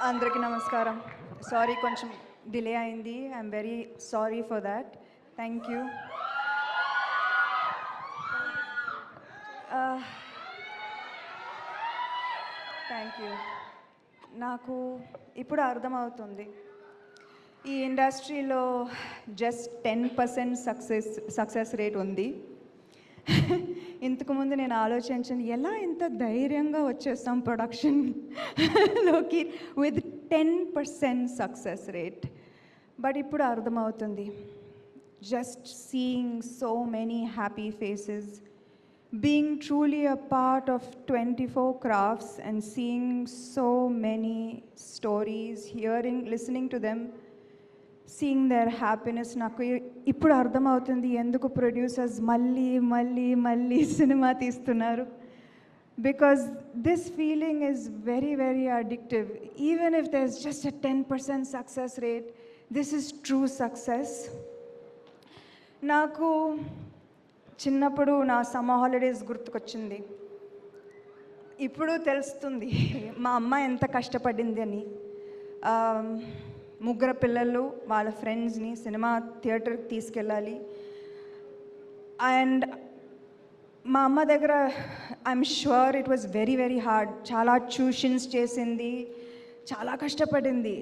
అందరికీ నమస్కారం. సారీ కొంచెం డిలే అయింది. I'm very sorry for that. Thank you. Thank you. నాకు ఇప్పుడు అర్థమవుతుంది, ఈ ఇండస్ట్రీలో జస్ట్ 10% సక్సెస్ రేట్ ఉంది. ఇంతకుముందు నేను ఆలోచించాను, ఎలా ఇంత ధైర్యంగా వచ్చేస్తాం ప్రొడక్షన్లోకి విత్ 10% సక్సెస్ రేట్. బట్ ఇప్పుడు అర్థమవుతుంది, just seeing so many happy faces, being truly a part of 24 crafts and seeing so many stories, listening to them, seeing their happiness, నాకు ఇప్పుడు అర్థమవుతుంది ఎందుకు ప్రొడ్యూసర్స్ మళ్ళీ మళ్ళీ మళ్ళీ సినిమా తీస్తున్నారు. Because this feeling is very very addictive. Even if there is just a 10% success rate, this is true success. నాకు చిన్నప్పుడు నా సమ్మర్ హాలిడేస్ గుర్తుకొచ్చింది. ఇప్పుడు తెలుస్తుంది మా అమ్మ ఎంత కష్టపడింది అని. ముగ్గురు పిల్లలు వాళ్ళ ఫ్రెండ్స్ని సినిమా థియేటర్కి తీసుకెళ్ళాలి. అండ్ మా అమ్మ దగ్గర I'm sure it was very very hard. చాలా ట్యూషన్స్ చేసింది, చాలా కష్టపడింది.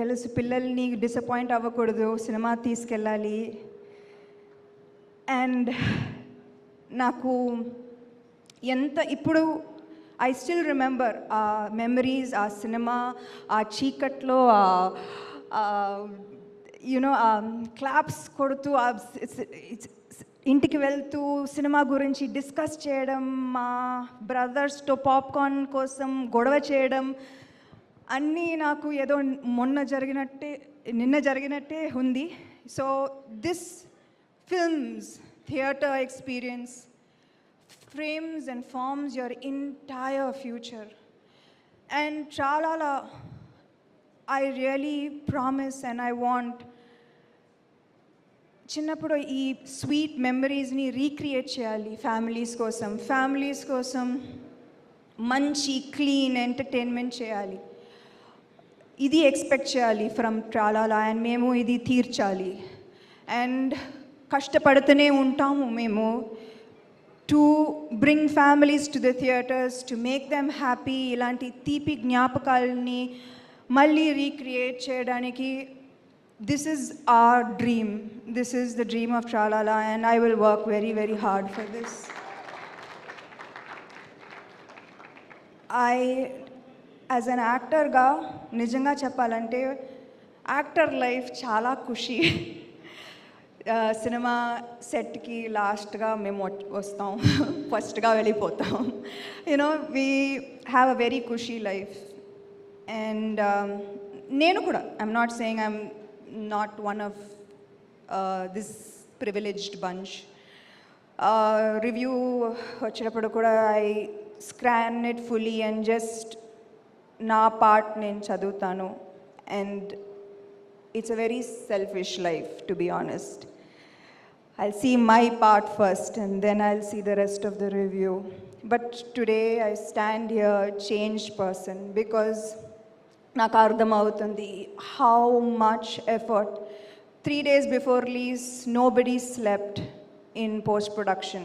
తెలుసు, పిల్లల్ని డిసప్పాయింట్ అవ్వకూడదు, సినిమా తీసుకెళ్ళాలి. అండ్ నాకు ఎంత ఇప్పుడు ఐ స్టిల్ రిమెంబర్ ఆ మెమరీస్, ఆ సినిమా, ఆ చీకట్లో యునో క్లాప్స్ కొడుతూ ఇంటికి వెళ్తూ సినిమా గురించి డిస్కస్ చేయడం, మా బ్రదర్స్తో పాప్కార్న్ కోసం గొడవ చేయడం, అన్నీ నాకు ఏదో నిన్న జరిగినట్టే ఉంది. So this films, theatre experience frames and forms your entire future. And chalala, I really promise and I want చిన్నప్పుడు ఈ స్వీట్ మెమరీస్ని రీక్రియేట్ చేయాలి. ఫ్యామిలీస్ కోసం మంచి క్లీన్ ఎంటర్టైన్మెంట్ చేయాలి. ఇది ఎక్స్పెక్ట్ చేయాలి ఫ్రమ్ ట్రాలాలా. అండ్ మేము ఇది తీర్చాలి. అండ్ కష్టపడుతూనే ఉంటాము మేము to bring families to the theatres, to make them happy. ఇలాంటి తీపి జ్ఞాపకాలని మళ్ళీ రీక్రియేట్ చేయడానికి this is our dream. This is the dream of Tralala and I will work very very hard for this. As an యాక్టర్గా నిజంగా చెప్పాలంటే actor life చాలా ఖుషి. Cinema సెట్కి లాస్ట్గా మేము వస్తాం, ఫస్ట్గా వెళ్ళిపోతాం. You know we have a very ఖుషీ లైఫ్. అండ్ నేను కూడా I'm not saying I'm not one of this privileged bunch. Review వచ్చేటప్పుడు కూడా I scan it fully and just నా పార్ట్ నేను చదువుతాను. And it's a very selfish life, to be honest. I'll see my part first and then I'll see the rest of the review. But today I stand here changed person because నాకు అర్థమవుతుంది how much effort. 3 days before release nobody slept in post production.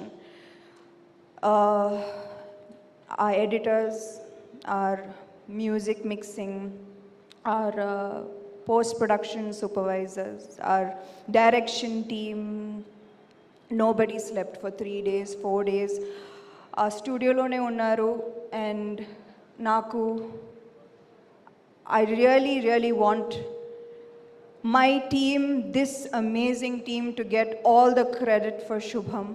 Our editors, our music mixing, our post-production supervisors, our direction team, nobody slept for 3 days, 4 days. ఆ స్టూడియోలోనే ఉన్నారు. And నాకు I really want my team, this amazing team, to get all the credit for శుభం.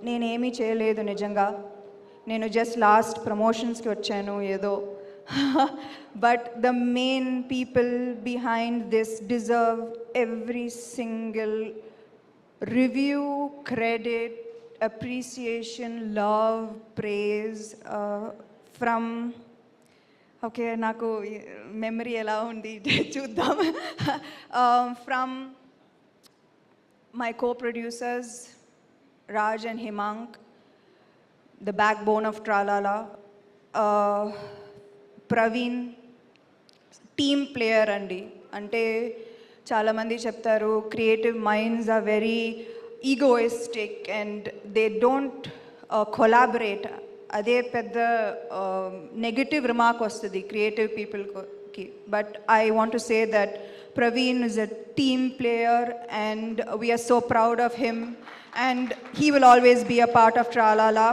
నేనేమీ చేయలేదు నిజంగా. నేను just last ప్రమోషన్స్కి వచ్చాను ఏదో. But the main people behind this deserve every single review, credit, appreciation, love, praise from okay, naku memory ela undi chuddam. From my co-producers Raj and Himank, the backbone of Tralala, Praveen, team player అండి. అంటే చాలామంది చెప్తారు creative minds are very egoistic and they don't collaborate. అదే పెద్ద negative remark వస్తుంది creative పీపుల్కి. But I want to say that Praveen is a team player and we are so proud of him and he will always be a part of Tralala.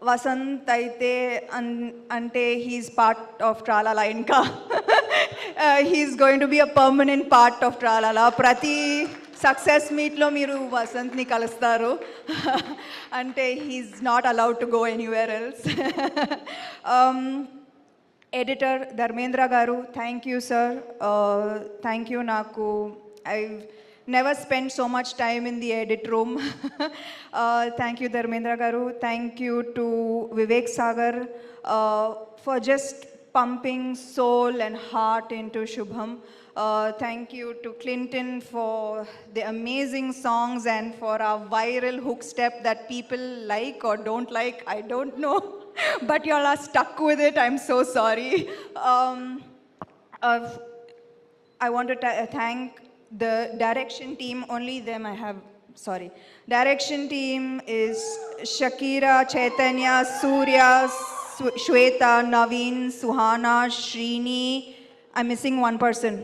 Vasanth అయితే అంటే he's part of Tralala. ఇంకా he's going to be a permanent part of Tralala. ప్రతి success మీట్లో మీరు వసంత్ని కలుస్తారు. అంటే he's not allowed to go anywhere else. Editor Dharmendra garu, thank you sir. Thank you. నాకు I never spent so much time in the edit room. Thank you Dharmendra garu. Thank you to Vivek Sagar for just pumping soul and heart into Shubham. Thank you to Clinton for the amazing songs and for our viral hook step that people like or don't like, I don't know. But you all are stuck with it. I'm so sorry. I want to thank the direction team. Only them I have, sorry. Direction team is Shakira, Chaitanya, Surya, Shweta, Naveen, Suhana, Srini. I'm missing one person.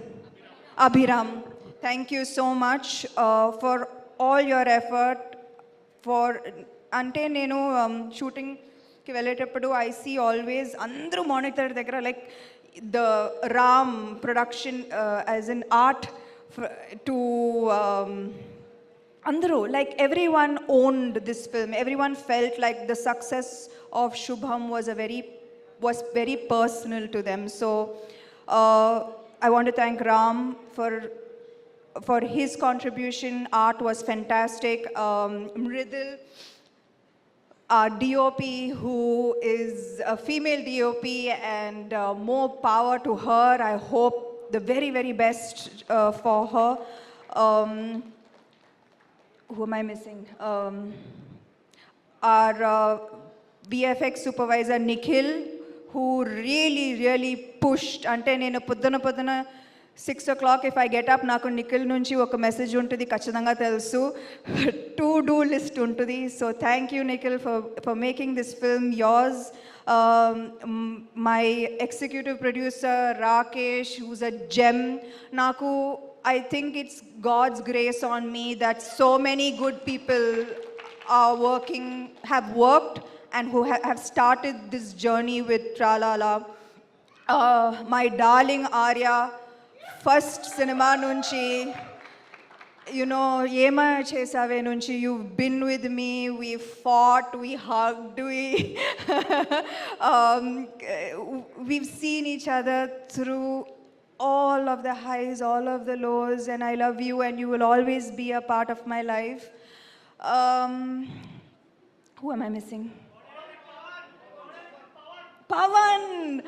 Abhiram. Thank you so much for all your effort. For ante nenu shooting ki velletappudu I see always andru monitor దగ్గర like the Ram production as an art to andru, like everyone owned this film. Everyone felt like the success of Shubham was very personal to them. So I want to thank Ram for his contribution. Art was fantastic. Mridil, our DOP, who is a female DOP, and more power to her. I hope the very, very best for her. Who am I missing? Our VFX supervisor Nikhil, who really pushed. Ante nenu poddana 6 o'clock if I get up, naku Nikhil nunchi oka message untudi kachadanga telusu, to do list untudi. So thank you Nikhil for making this film yours. My executive producer Rakesh, who's a gem. Naku, I think it's God's grace on me that so many good people have worked and who have started this journey with Tralala. My darling Arya, first cinema nunchi, you know, Yema Chesave nunchi, you've been with me, we fought, we hugged, we've seen each other through all of the highs, all of the lows, and I love you and you will always be a part of my life. Who am I missing? Pawan,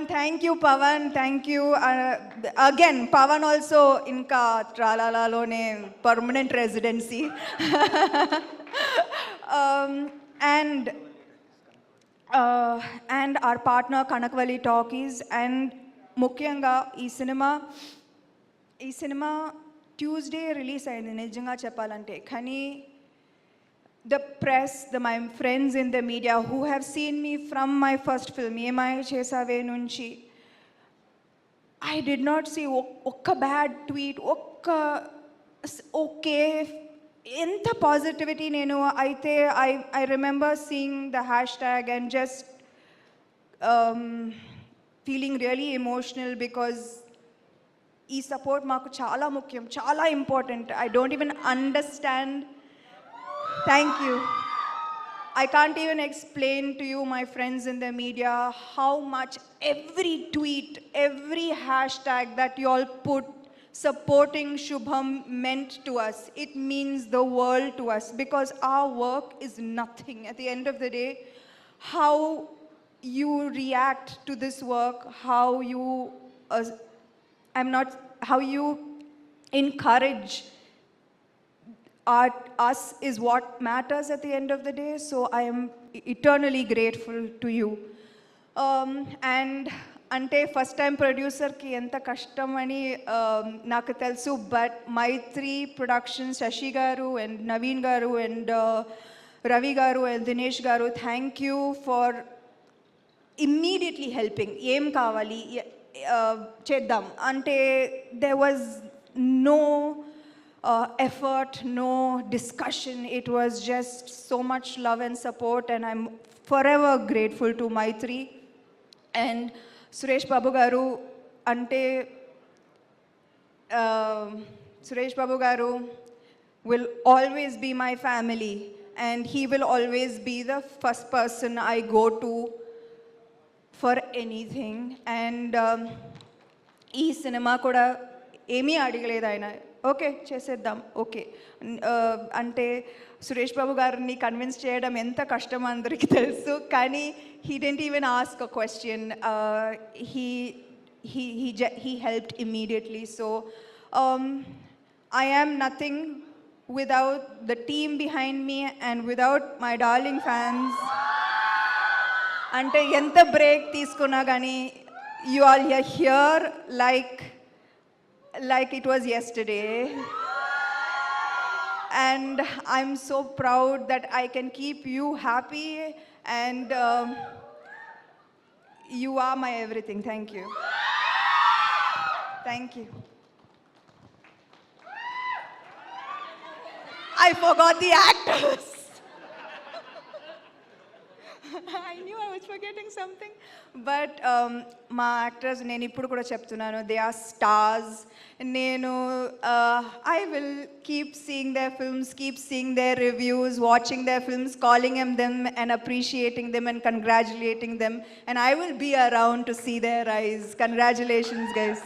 thank you Pawan, thank you. Again, Pawan also inka Tralala lone permanent residency. And our partner Kanakvali Talkies, and ముఖ్యంగా ఈ cinema Tuesday release అయింది నిజంగా చెప్పాలంటే. కానీ the press, my friends in the media who have seen me from my first film, Yemai Chesave nunchi, I did not see okka bad tweet, okka okay, enta positivity nenu aithe. I remember seeing the hashtag and just feeling really emotional because ee support maaku chaala mukyam, chaala important. I don't even understand. Thank you. I can't even explain to you, my friends in the media, how much every tweet, every hashtag that you all put supporting Shubham meant to us. It means the world to us because our work is nothing. At the end of the day, how you react to this work, how you encourage us is what matters at the end of the day. So I am eternally grateful to you. And అంటే first time ప్రొడ్యూసర్కి ఎంత కష్టం అని నాకు తెలుసు. But Mythri productions, Shashi గారు and Naveen గారు and Ravi గారు అండ్ దినేష్ గారు, thank you for immediately helping. ఏం కావాలి చేద్దాం అంటే there was no effort, no discussion. It was just so much love and support, and I'm forever grateful to Maitri. And Suresh Babu garu ante Suresh Babu garu will always be my family, and he will always be the first person I go to for anything. And ఈ cinema కూడా ఏమీ అడగలేదు ఆయన, okay చేసేద్దాం okay అంటే సురేష్ బాబు గారిని convince చేయడం ఎంత కష్టం అందరికీ తెలుసు. కానీ he didn't even ask a question. He helped immediately. So I am nothing without the team behind me and without my darling fans. అంటే ఎంత బ్రేక్ తీసుకున్నా కానీ you all are here like it was yesterday. And I'm so proud that I can keep you happy, and you are my everything. Thank you. Thank you. I forgot the actors. I knew I was forgetting something. But మా actors నేను ఇప్పుడు కూడా చెప్తున్నాను, they are stars. నేను I will keep seeing their films, keep seeing their reviews, watching their films, calling them and appreciating them and congratulating them, and I will be around to see their rise. Congratulations guys.